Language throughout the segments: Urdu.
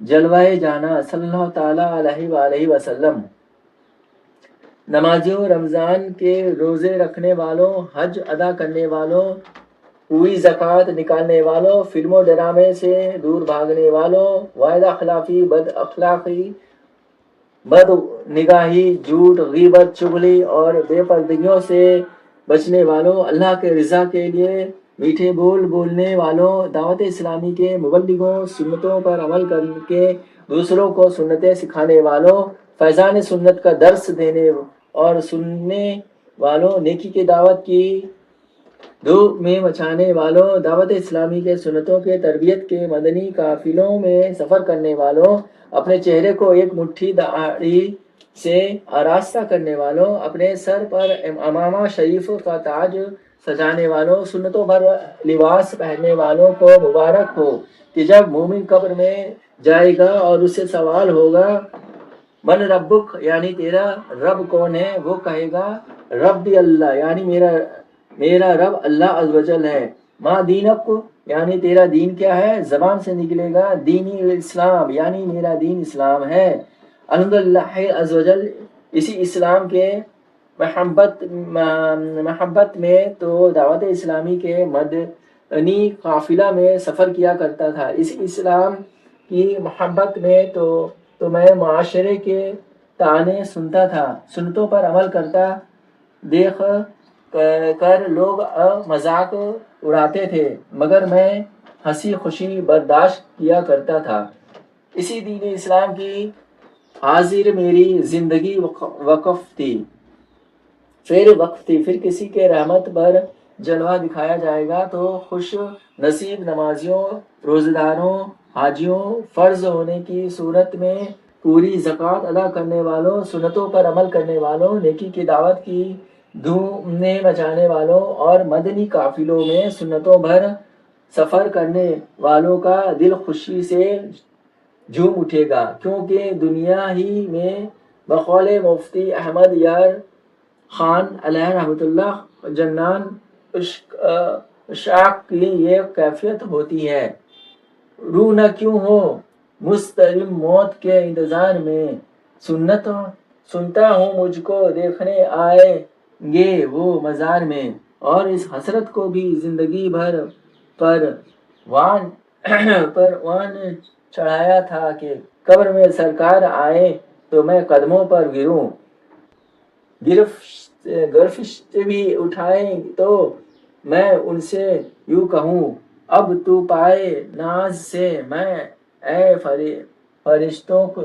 جلوہ جانا صلی اللہ تعالیٰ علیہ وآلہ وسلم، نمازیوں، رمضان کے روزے رکھنے والوں، حج ادا کرنے والوں، پوری زکوٰۃ نکالنے والوں، فلم و ڈرامے سے دور بھاگنے والوں، وعدہ خلافی، بد اخلاقی، بد نگاہی، جھوٹ، غیبت، چغلی اور بے پردگیوں سے بچنے والوں، اللہ کے رضا کے لیے میٹھے بول بولنے والوں، دعوت اسلامی کے مبلغوں، سنتوں پر عمل کر کے دوسروں کو سنتیں سکھانے والوں، فیضان سنت کا درس دینے اور سننے والوں، نیکی کی دعوت کی دھوپ میں مچانے والوں، دعوت اسلامی کے سنتوں کے تربیت کے مدنی قافلوں میں سفر کرنے والوں، اپنے چہرے کو ایک مٹھی داڑھی سے آراستہ کرنے والوں، اپنے سر پر امامہ شریف کا تاج سجانے والوں، سنتوں پر لباس پہننے والوں کو مبارک ہو کہ جب مومن قبر میں جائے گا اور اس سے سوال ہوگا من ربک، یعنی تیرا رب کون ہے، وہ کہے گا ربی اللہ، یعنی میرا رب اللہ عز و جل ہے۔ ما دینک، یعنی تیرا دین کیا ہے، زبان سے نکلے گا دینی الاسلام، یعنی میرا دین اسلام ہے۔ الحمدللہ عز و جل، اسی اسلام کے محبت میں تو دعوت اسلامی کے مدنی قافلہ میں سفر کیا کرتا تھا، اسی اسلام کی محبت میں تو میں معاشرے کے تانے سنتا تھا، سنتوں پر عمل کرتا دیکھ کر لوگ مذاق اڑاتے تھے، مگر میں ہنسی خوشی برداشت کیا کرتا تھا۔ اسی دین اسلام کی حاضر میری زندگی وقف تھی، پھر کسی کے رحمت پر جلوہ دکھایا جائے گا تو خوش نصیب نمازیوں، روزداروں، حاجیوں، فرض ہونے کی صورت میں پوری زکوٰۃ ادا کرنے والوں، سنتوں پر عمل کرنے والوں، نیکی کی دعوت کی دھوم میں مچانے والوں اور مدنی قافلوں میں سنتوں بھر سفر کرنے والوں کا دل خوشی سے جھوم اٹھے گا، کیونکہ دنیا ہی میں بقول مفتی احمد یار خان علیہ رحمۃ اللہ جنان اشاق کی یہ کیفیت ہوتی ہے، روح نہ کیوں ہو مستقیم موت کے انتظار میں، سنتا ہوں مجھ کو دیکھنے آئے گے وہ مزار میں، اور اس حسرت کو بھی زندگی بھر پر وان چڑھایا تھا کہ قبر میں سرکار آئے تو میں قدموں پر گروں، گرفت بھی اٹھائیں تو میں ان سے یوں کہوں اب تو پائے ناز سے میں اے فرشتوں کو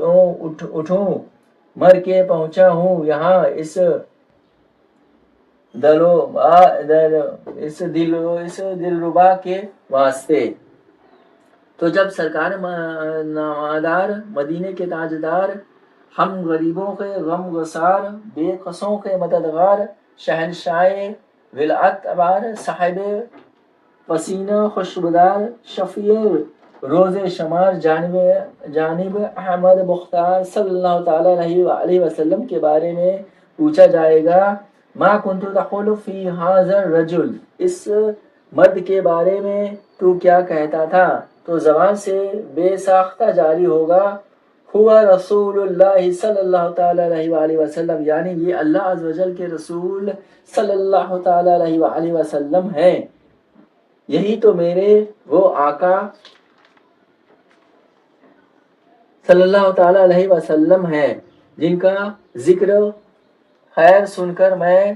اٹھوں، مر کے پہنچا ہوں یہاں اس دلربا کے واسطے۔ تو جب سرکار نامدار، مدینے کے تاجدار، ہم غریبوں کے غم گسار، بے قصوں کے مددگار، شہنشاہ ولایت ابار، صاحب پسینہ خوشبودار، شفیع روز شمار، جانب احمد مختار صلی اللہ تعالیٰ علیہ وآلہ وسلم کے بارے میں پوچھا جائے گا ما کنت تقول فی ھذا الرجل، اس مرد کے بارے میں تو کیا کہتا تھا، تو زبان سے بے ساختہ جاری ہوگا ہوا رسول اللہ صلی اللہ تعالیٰ علیہ وآلہ وسلم، یعنی یہ اللہ عز و جل کے رسول صلی اللہ تعالیٰ علیہ وآلہ وسلم ہے، یہی تو میرے وہ آقا صلی اللہ تعالیٰ علیہ وسلم ہے جن کا ذکر خیر سن کر میں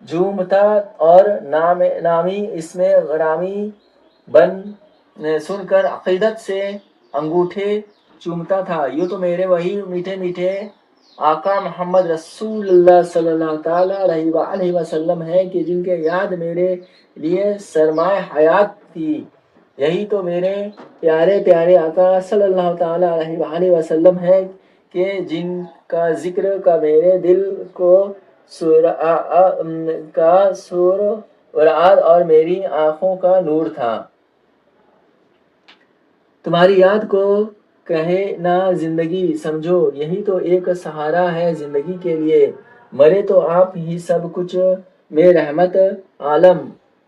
جھومتا اور نامی اسم غرامی بن سن کر عقیدت سے انگوٹھے چومتا تھا، یوں تو میرے وہی میٹھے میٹھے آقا محمد رسول اللہ صلی اللہ تعالیٰ علیہ وآلہ وسلم ہے کہ جن کے یاد میرے لیے سرمایہ حیات تھی، یہی تو میرے پیارے پیارے آقا صلی اللہ تعالیٰ علیہ وآلہ وسلم ہے کہ جن کا ذکر کا میرے دل کو سور ورعاد اور میری آنکھوں کا نور تھا۔ تمہاری یاد کو کہے نہ زندگی سمجھو، یہی تو ایک سہارا ہے زندگی کے لیے، مرے تو آپ ہی سب کچھ میں رحمت عالم،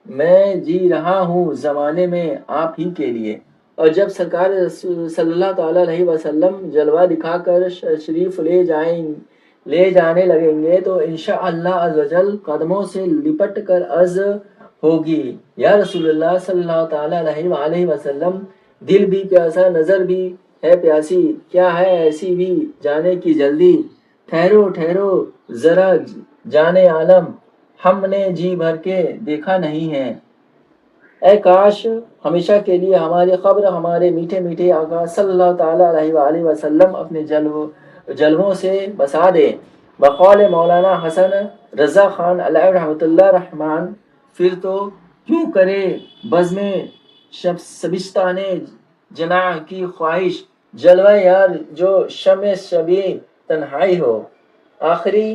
میں جی رہا ہوں زمانے میں آپ ہی کے لیے۔ اور جب سرکار صلی اللہ تعالیٰ علیہ وسلم جلوہ دکھا کر شریف لے جانے لگیں گے تو انشاءاللہ عز و جل قدموں سے لپٹ کر عرض ہوگی، یا رسول اللہ صلی اللہ تعالیٰ علیہ وآلہ وسلم، دل بھی پیاسا، نظر بھی ہے پیاسی، کیا ہے ایسی بھی جانے کی جلدی؟ ٹھہرو ٹھہرو ذرا جانے عالم، ہم نے جی بھر کے دیکھا نہیں ہے۔ اے کاش ہمیشہ کے لیے ہماری قبر ہمارے میٹھے میٹھے آقا صلی اللہ تعالیٰ علیہ وآلہ وسلم اپنے جلووں سے بسا دے۔ بقول مولانا حسن رضا خان علیہ رحمۃ اللہ رحمان، پھر تو کیوں کرے بزم شبستان جناح کی خواہش، جلوہ یار جو شمع شبی تنہائی ہو۔ آخری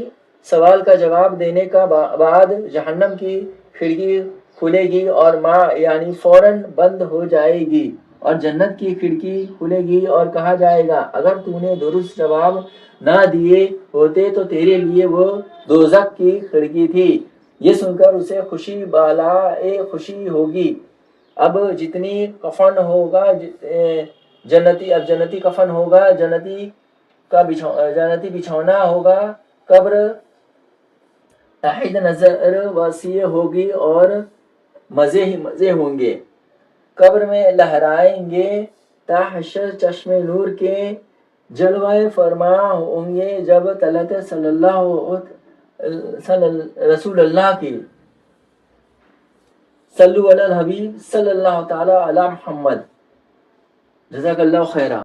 سوال کا جواب دینے کا بعد جہنم کی کھڑکی کھلے گی اور یعنی فوراً بند ہو جائے گی، اور جنت کی کھڑکی کھلے گی اور کہا جائے گا اگر تو نے درست جواب نہ دیے ہوتے تو تیرے لیے وہ دوزخ کی کھڑکی تھی۔ یہ سن کر اسے خوشی بالائے خوشی ہوگی۔ اب جتنی کفن ہوگا جنتی کفن ہوگا، جنتی بچھونا ہوگا، قبر تحت نظر وسیع ہوگی اور مزے ہی مزے ہوں گے۔ قبر میں لہرائیں گے تا حشر چشم نور کے، جلوہ فرما ہوں گے جب طلعت رسول اللہ کی۔ صلو علی الحبیب صلی اللہ تعالی علی محمد۔ جزاک اللہ خیرہ۔